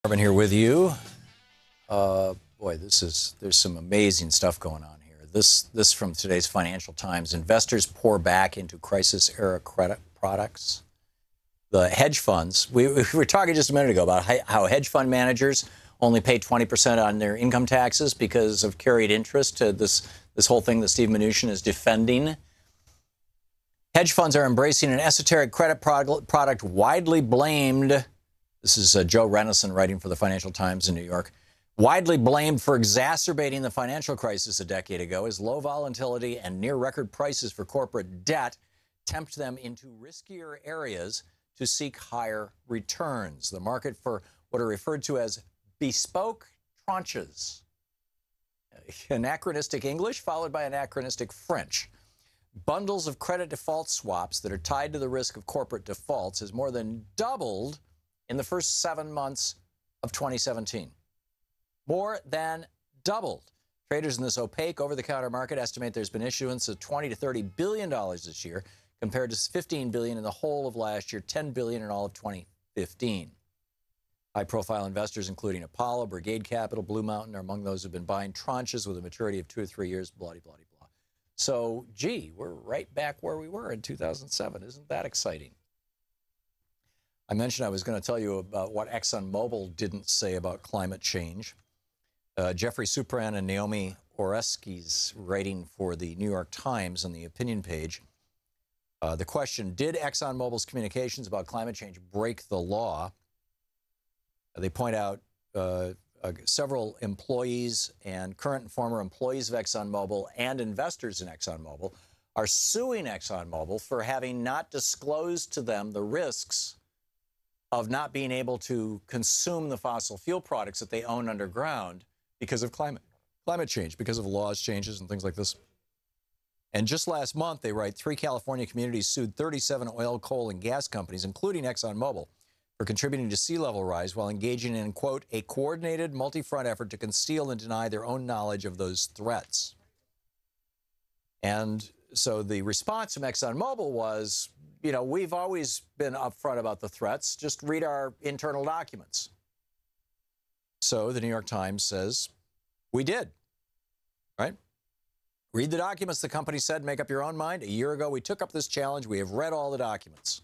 Hartmann here with you. Boy, there's some amazing stuff going on here. This from today's Financial Times. Investors pour back into crisis-era credit products. The hedge funds, we were talking just a minute ago about how hedge fund managers only pay 20% on their income taxes because of carried interest to this whole thing that Steve Mnuchin is defending. Hedge funds are embracing an esoteric credit product widely blamed. This is Joe Rennison writing for the Financial Times in New York. Widely blamed for exacerbating the financial crisis a decade ago, as low volatility and near record prices for corporate debt tempt them into riskier areas to seek higher returns. The market for what are referred to as bespoke tranches. Anachronistic English followed by anachronistic French. Bundles of credit default swaps that are tied to the risk of corporate defaults has more than doubled in the first 7 months of 2017. More than doubled. Traders in this opaque over-the-counter market estimate there's been issuance of $20 to $30 billion this year, compared to $15 billion in the whole of last year, $10 billion in all of 2015. High-profile investors, including Apollo, Brigade Capital, Blue Mountain, are among those who've been buying tranches with a maturity of 2 or 3 years, blah, blah, blah, blah. So, gee, we're right back where we were in 2007. Isn't that exciting? I mentioned I was going to tell you about what ExxonMobil didn't say about climate change. Jeffrey Supran and Naomi Oreskes, writing for the New York Times on the opinion page. The question, did ExxonMobil's communications about climate change break the law? They point out several employees and current and former employees of ExxonMobil and investors in ExxonMobil are suing ExxonMobil for having not disclosed to them the risks of not being able to consume the fossil fuel products that they own underground because of climate change, because of laws changes and things like this. And just last month, they write, 3 California communities sued 37 oil, coal, and gas companies, including ExxonMobil, for contributing to sea level rise while engaging in, quote, a coordinated multi-front effort to conceal and deny their own knowledge of those threats. And so the response from ExxonMobil was, you know, we've always been upfront about the threats. Just read our internal documents. So the New York Times says, we did, right? Read the documents, the company said, make up your own mind. A year ago, we took up this challenge. We have read all the documents.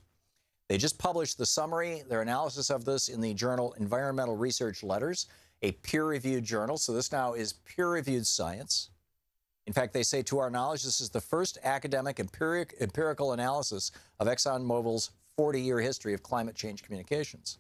They just published the summary, their analysis of this in the journal Environmental Research Letters, a peer-reviewed journal. So this now is peer-reviewed science. In fact, they say, to our knowledge, this is the first academic empirical analysis of ExxonMobil's 40-year history of climate change communications.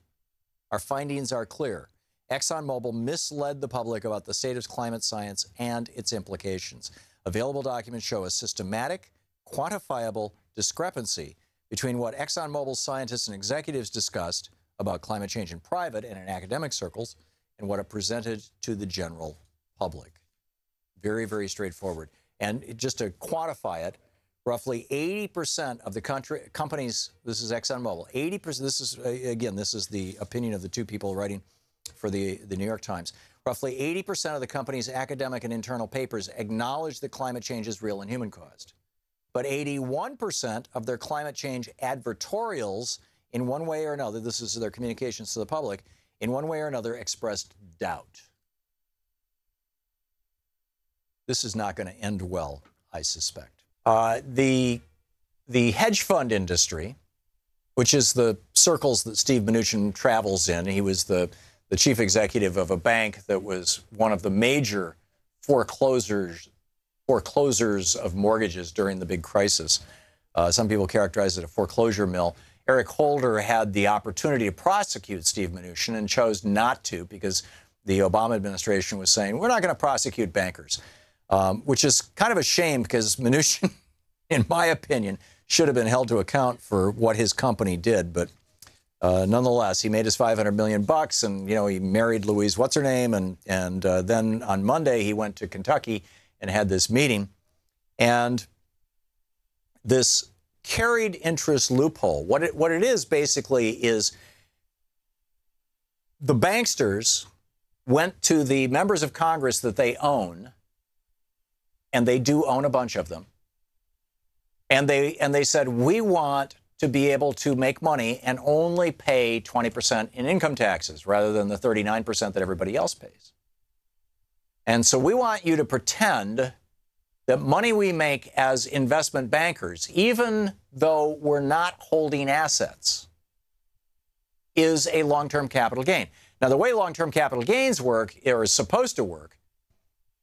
Our findings are clear. ExxonMobil misled the public about the state of climate science and its implications. Available documents show a systematic, quantifiable discrepancy between what ExxonMobil scientists and executives discussed about climate change in private and in academic circles and what it presented to the general public. Very, very straightforward. And just to quantify it, roughly 80% of the companies, this is ExxonMobil, 80%, this is the opinion of the 2 people writing for the New York Times. Roughly 80% of the company's academic and internal papers acknowledge that climate change is real and human-caused. But 81% of their climate change advertorials, in one way or another, this is their communications to the public, in one way or another expressed doubt. This is not going to end well, I suspect. The hedge fund industry, which is the circles that Steve Mnuchin travels in, he was the chief executive of a bank that was one of the major foreclosures of mortgages during the big crisis. Some people characterize it a foreclosure mill. Eric Holder had the opportunity to prosecute Steve Mnuchin and chose not to because the Obama administration was saying, we're not going to prosecute bankers. Which is kind of a shame because Mnuchin, in my opinion, should have been held to account for what his company did. But nonetheless, he made his $500 million bucks, and he married Louise what's-her-name, and then on Monday he went to Kentucky and had this meeting. And this carried interest loophole, what it is basically is the banksters went to the members of Congress that they own, and they do own a bunch of them, and they said, we want to be able to make money and only pay 20% in income taxes rather than the 39% that everybody else pays. And so we want you to pretend that money we make as investment bankers, even though we're not holding assets, is a long-term capital gain. Now, the way long-term capital gains work, or is supposed to work,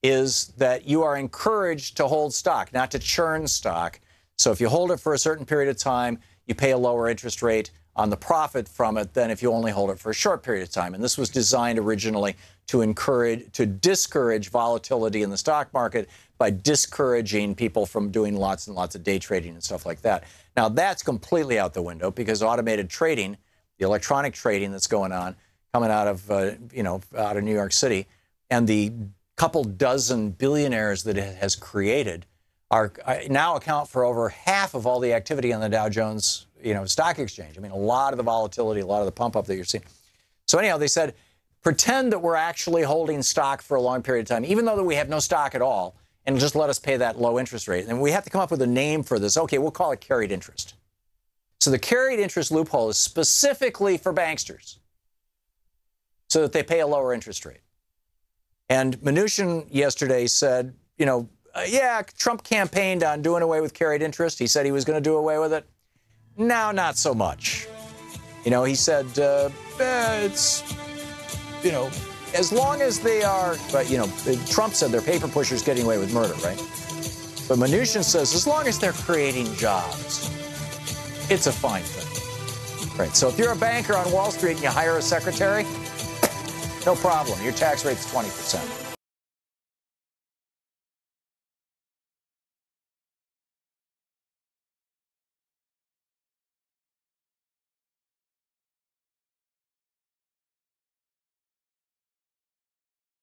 is that you are encouraged to hold stock, not to churn stock. So if you hold it for a certain period of time, you pay a lower interest rate on the profit from it than if you only hold it for a short period of time. And this was designed originally to discourage volatility in the stock market by discouraging people from doing lots and lots of day trading and stuff like that. Now, that's completely out the window because automated trading, the electronic trading that's going on, coming out of, out of New York City, and the couple dozen billionaires that it has created are now account for over half of all the activity on the Dow Jones, stock exchange. I mean, a lot of the volatility, a lot of the pump up that you're seeing. So anyhow, they said, pretend that we're actually holding stock for a long period of time, even though that we have no stock at all, and just let us pay that low interest rate. And we have to come up with a name for this. Okay, we'll call it carried interest. So the carried interest loophole is specifically for banksters so that they pay a lower interest rate. And Mnuchin yesterday said, yeah, Trump campaigned on doing away with carried interest. He said he was going to do away with it. Now, not so much. He said, it's, as long as they are, but, Trump said they're paper pushers getting away with murder, right? But Mnuchin says, as long as they're creating jobs, it's a fine thing. Right. So if you're a banker on Wall Street and you hire a secretary, no problem. Your tax rate's 20%.